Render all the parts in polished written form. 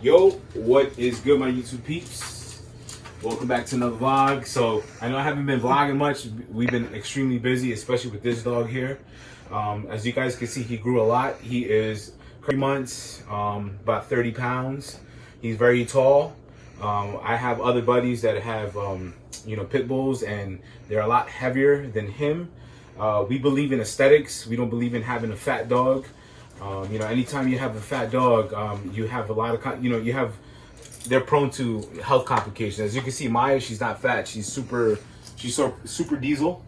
Yo, what is good, my YouTube peeps? Welcome back to another vlog. So I know I haven't been vlogging much. We've been extremely busy, especially with this dog here. As you guys can see, he grew a lot. He is 3 months, about 30 pounds. He's very tall. I have other buddies that have pit bulls, and they're a lot heavier than him. We believe in aesthetics. We don't believe in having a fat dog. Anytime you have a fat dog, you have a lot of, they're prone to health complications. As you can see, Maya, she's not fat. She's super diesel,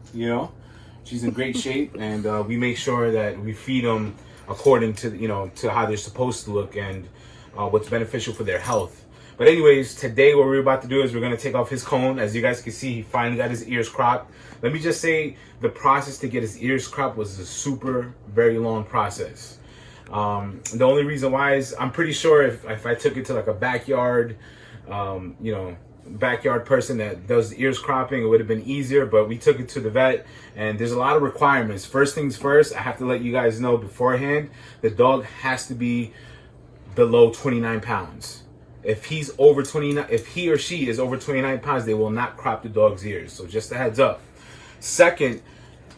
She's in great shape, and we make sure that we feed them according to, to how they're supposed to look and what's beneficial for their health. But anyways, today what we're about to do is we're going to take off his cone. As you guys can see, he finally got his ears cropped. Let me just say, the process to get his ears cropped was a very long process. The only reason why is I'm pretty sure if I took it to like a backyard, backyard person that does ears cropping, it would have been easier, but we took it to the vet, and there's a lot of requirements. First things first, I have to let you guys know beforehand, the dog has to be below 29 pounds. If he's over 29, if he or she is over 29 pounds, they will not crop the dog's ears. So just a heads up. Second,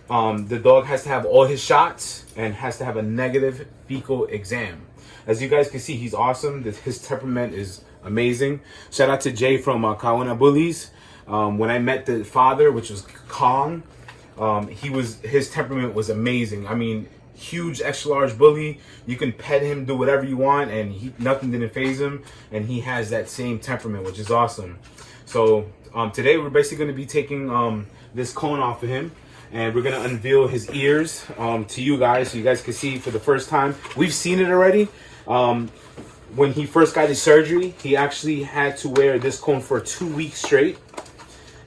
the dog has to have all his shots and has to have a negative fecal exam. As you guys can see, he's awesome. His temperament is amazing. Shout out to Jay from Kawana Bullies. When I met the father, which was Kong, his temperament was amazing. I mean, huge extra large bully. You can pet him, do whatever you want, and nothing didn't phase him. And he has that same temperament, which is awesome. So today we're basically going to be taking this cone off of him, and we're going to unveil his ears to you guys, so you guys can see for the first time. We've seen it already. When he first got his surgery, he actually had to wear this cone for 2 weeks straight.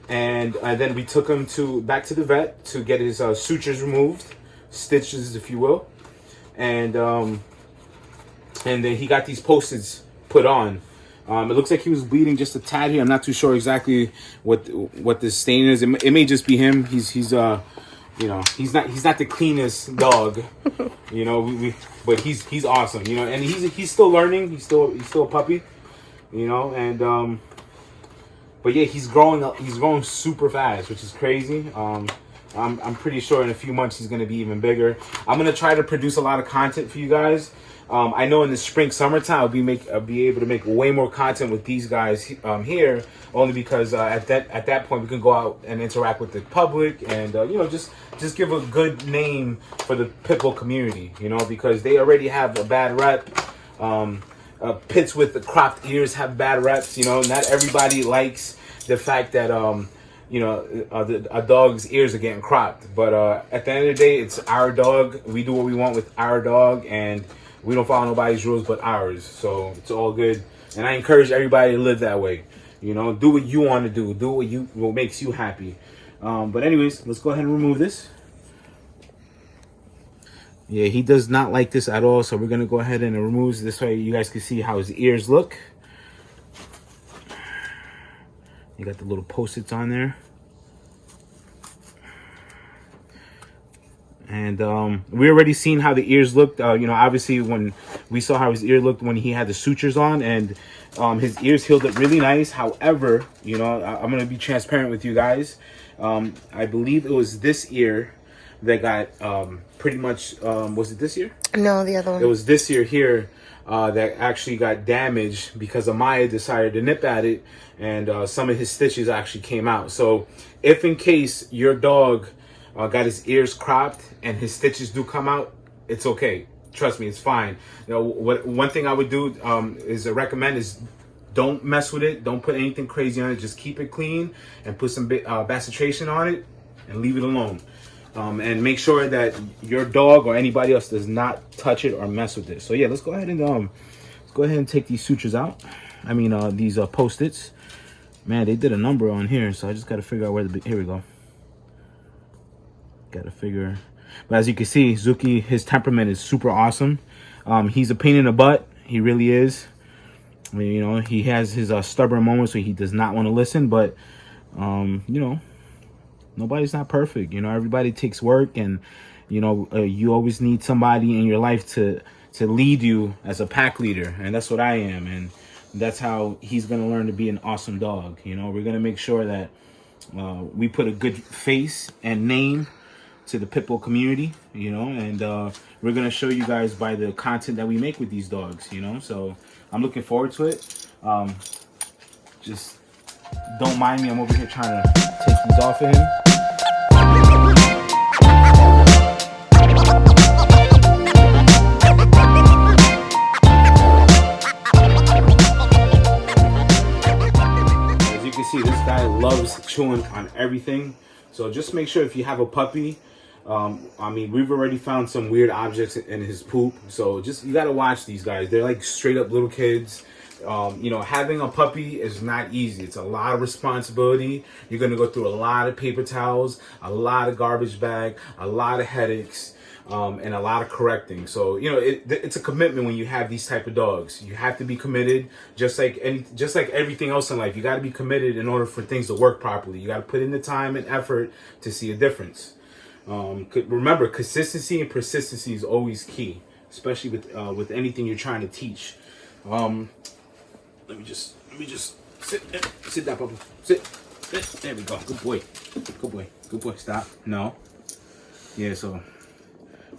And then we took him back to the vet to get his sutures removed, stitches, if you will. And then he got these Post-its put on. It looks like he was bleeding just a tad here. I'm not too sure exactly what the stain is. It may just be him. He's not the cleanest dog, but he's awesome, and he's still learning. He's still a puppy, and but yeah, he's growing super fast, which is crazy. I'm pretty sure in a few months he's gonna be even bigger. I'm gonna try to produce a lot of content for you guys. I know in the spring, summertime, I'll be able to make way more content with these guys here, only because at that point we can go out and interact with the public and just give a good name for the pitbull community, because they already have a bad rep. Pits with the cropped ears have bad reps. Not everybody likes the fact that a dog's ears are getting cropped, but at the end of the day, it's our dog. We do what we want with our dog, and we don't follow nobody's rules but ours, so it's all good. And I encourage everybody to live that way. Do what you want to do. Do what makes you happy. But anyways, let's go ahead and remove this. Yeah, he does not like this at all, so we're gonna go ahead and remove this way you guys can see how his ears look. You got the little Post-its on there. And we already seen how the ears looked. Obviously when we saw how his ear looked when he had the sutures on, and his ears healed up really nice. However, I'm gonna be transparent with you guys. I believe it was this ear that got pretty much. Was it this ear? No, the other one. It was this ear here that actually got damaged because Amaya decided to nip at it, and some of his stitches actually came out. So if in case your dog got his ears cropped and his stitches do come out, it's okay. Trust me, it's fine. One thing I would do is recommend is don't mess with it. Don't put anything crazy on it. Just keep it clean and put some bacitration on it and leave it alone. And make sure that your dog or anybody else does not touch it or mess with it. So yeah, let's go ahead and take these sutures out. I mean these Post-its. Man, they did a number on here, so I just got to figure out where here we go. Got to figure. But as you can see, Zooky, his temperament is super awesome. He's a pain in the butt. He really is. I mean, he has his stubborn moments where he does not want to listen, but nobody's not perfect. Everybody takes work, and you always need somebody in your life to lead you as a pack leader, and that's what I am. And That's how he's going to learn to be an awesome dog. You know, we're going to make sure that we put a good face and name to the pit bull community, you know, and we're going to show you guys by the content that we make with these dogs, you know. So I'm looking forward to it. Just don't mind me. I'm over here trying to take these off of him. See, this guy loves chewing on everything, so just make sure if you have a puppy, I mean, we've already found some weird objects in his poop, so just, you got to watch these guys. They're like straight up little kids. You know, having a puppy is not easy. It's a lot of responsibility. You're going to go through a lot of paper towels, a lot of garbage bag, a lot of headaches, and a lot of correcting. So, you know, it's a commitment when you have these type of dogs. You have to be committed, just like everything else in life. You got to be committed in order for things to work properly. You got to put in the time and effort to see a difference. Remember, consistency and persistency is always key, especially with anything you're trying to teach. Let me just sit down, Papa. Sit. There we go. Good boy. Good boy. Good boy. Stop. No. Yeah. So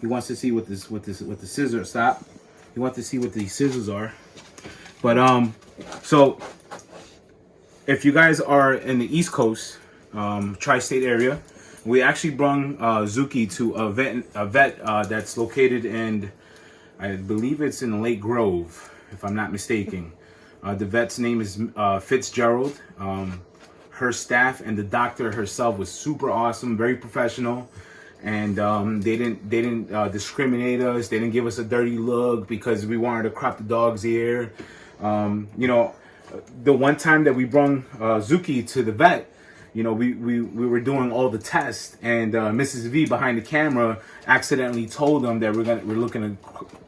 he wants to see what the scissors. Stop. He wants to see what these scissors are. But so if you guys are in the East Coast, tri-state area, we actually brung Zooky to a vet that's located in, I believe it's in Lake Grove, if I'm not mistaken. The vet's name is Fitzgerald. Her staff and the doctor herself was super awesome, very professional, and they didn't discriminate us. They didn't give us a dirty look because we wanted to crop the dog's ear. You know, the one time that we brung Zooky to the vet, you know, we were doing all the tests, and Mrs. V behind the camera accidentally told them that we're looking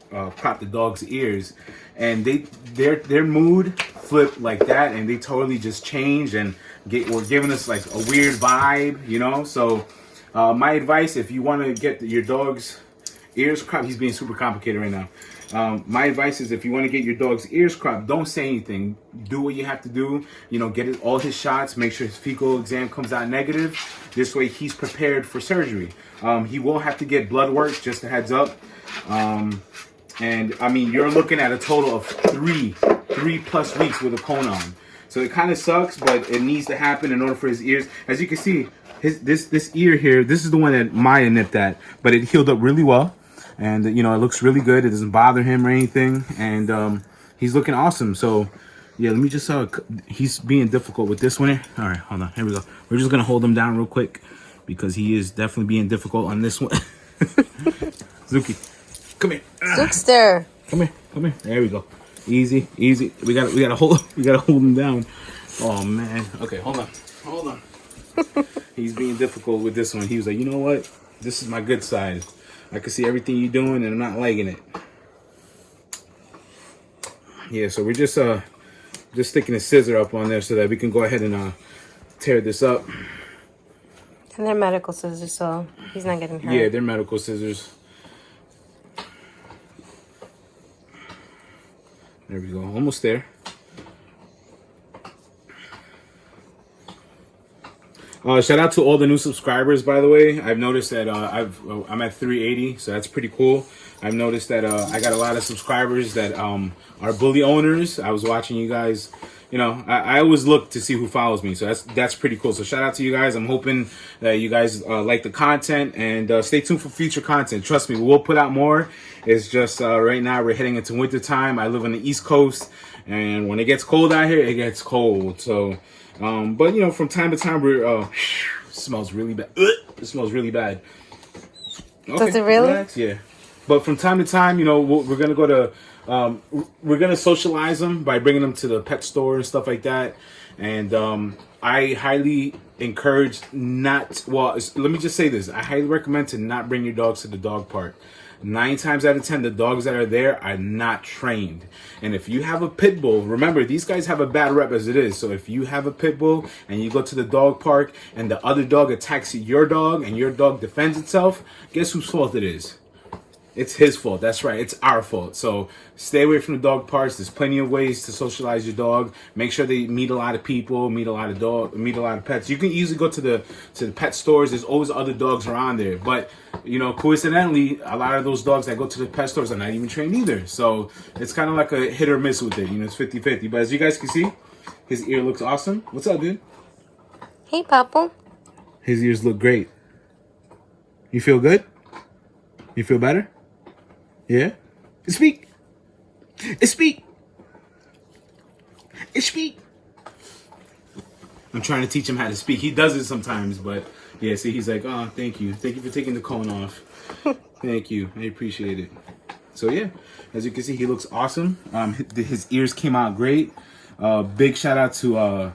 to crop the dog's ears, and their mood flipped like that, and they totally just changed and were giving us like a weird vibe, you know. So my advice, if you want to get your dog's ears cropped, he's being super complicated right now. My advice is, if you want to get your dog's ears cropped, don't say anything. Do what you have to do. You know, get all his shots. Make sure his fecal exam comes out negative. This way, he's prepared for surgery. He will have to get blood work, just a heads up. And I mean, you're looking at a total of three plus weeks with a cone on. So it kind of sucks, but it needs to happen in order for his ears. As you can see, this ear here, this is the one that Maya nipped at, but it healed up really well. And, you know, it looks really good. It doesn't bother him or anything. And he's looking awesome. So, yeah, let me just, he's being difficult with this one. All right, hold on. Here we go. We're just going to hold him down real quick because he is definitely being difficult on this one. Zooky, come here. Zookster. Come here. There we go. Easy. We gotta hold him down. Oh, man. Okay, hold on. He's being difficult with this one. He was like, you know what? This is my good side. I can see everything you're doing, and I'm not liking it. Yeah, so we're just sticking a scissor up on there so that we can go ahead and tear this up. And they're medical scissors, so he's not getting hurt. Yeah, they're medical scissors. There we go, almost there. Shout out to all the new subscribers, by the way. I've noticed that I'm at 380, so that's pretty cool. I've noticed that I got a lot of subscribers that are bully owners. I was watching you guys. You know, I always look to see who follows me, so that's pretty cool. So shout out to you guys. I'm hoping that you guys like the content, and stay tuned for future content. Trust me, we'll put out more. It's just right now we're heading into winter time. I live on the East Coast, and when it gets cold out here, it gets cold. So. But you know, from time to time, it smells really bad. It smells really bad. Okay, does it really? Relax. Yeah. But from time to time, you know, we're gonna go to, we're gonna socialize them by bringing them to the pet store and stuff like that. And I highly encourage let me just say this: I highly recommend to not bring your dogs to the dog park. 9 times out of 10, the dogs that are there are not trained. And if you have a pit bull, remember, these guys have a bad rep as it is. So if you have a pit bull and you go to the dog park and the other dog attacks your dog and your dog defends itself, guess whose fault it is? It's his fault. That's right. It's our fault. So stay away from the dog parks. There's plenty of ways to socialize your dog. Make sure they meet a lot of people, meet a lot of pets. You can easily go to the pet stores. There's always other dogs around there. But you know, coincidentally, a lot of those dogs that go to the pet stores are not even trained either. So it's kind of like a hit or miss with it. You know, it's 50-50. But as you guys can see, his ear looks awesome. What's up, dude? Hey, Papa. His ears look great. You feel good? You feel better? Yeah? Speak. Speak. Speak. I'm trying to teach him how to speak. He does it sometimes, but yeah, see, he's like, oh, thank you. Thank you for taking the cone off. Thank you. I appreciate it. So yeah, as you can see, he looks awesome. His ears came out great. Big shout out to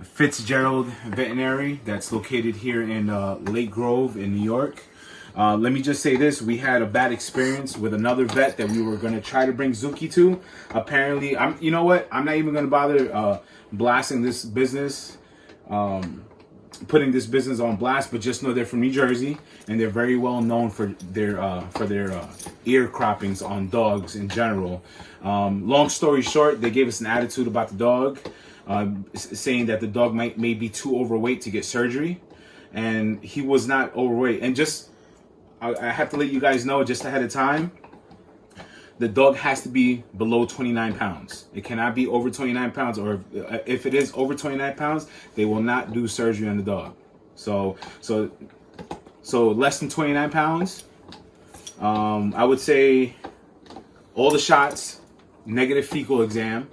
Fitzgerald Veterinary that's located here in Lake Grove in New York. Let me just say this. We had a bad experience with another vet that we were going to try to bring Zooky to. Apparently, you know what? I'm not even going to bother blasting this business, putting this business on blast, but just know they're from New Jersey and they're very well known for their ear croppings on dogs in general. Long story short, they gave us an attitude about the dog, saying that the dog may be too overweight to get surgery, and he was not overweight. And just I have to let you guys know just ahead of time, the dog has to be below 29 pounds. It cannot be over 29 pounds, or if it is over 29 pounds, they will not do surgery on the dog. So less than 29 pounds, I would say all the shots, negative fecal exam,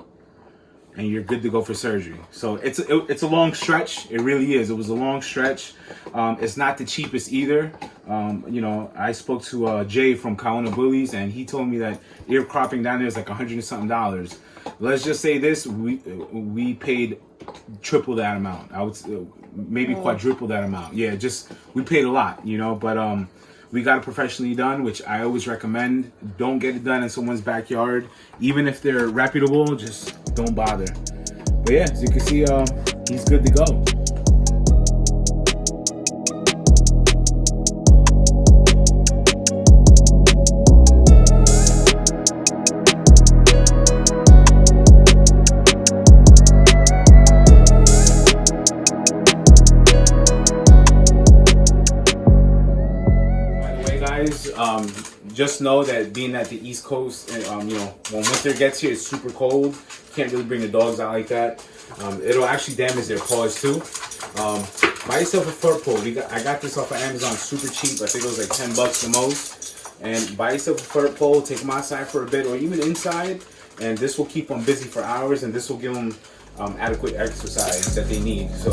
and you're good to go for surgery. So it's a long stretch. It really is. It was a long stretch. It's not the cheapest either. You know, I spoke to Jay from Kauna Bullies, and he told me that ear cropping down there is like $100 and something. Let's just say this: we paid triple that amount. I would maybe quadruple that amount. Yeah, just we paid a lot, you know. But we got it professionally done, which I always recommend. Don't get it done in someone's backyard, even if they're reputable. Just don't bother. But yeah, as you can see, he's good to go. Just know that being at the East Coast, you know, when winter gets here, it's super cold. Can't really bring the dogs out like that. It'll actually damage their paws too. Buy yourself a fur pole. I got this off of Amazon, super cheap. I think it was like $10 the most. And buy yourself a fur pole, take them outside for a bit, or even inside, and this will keep them busy for hours, and this will give them adequate exercise that they need. So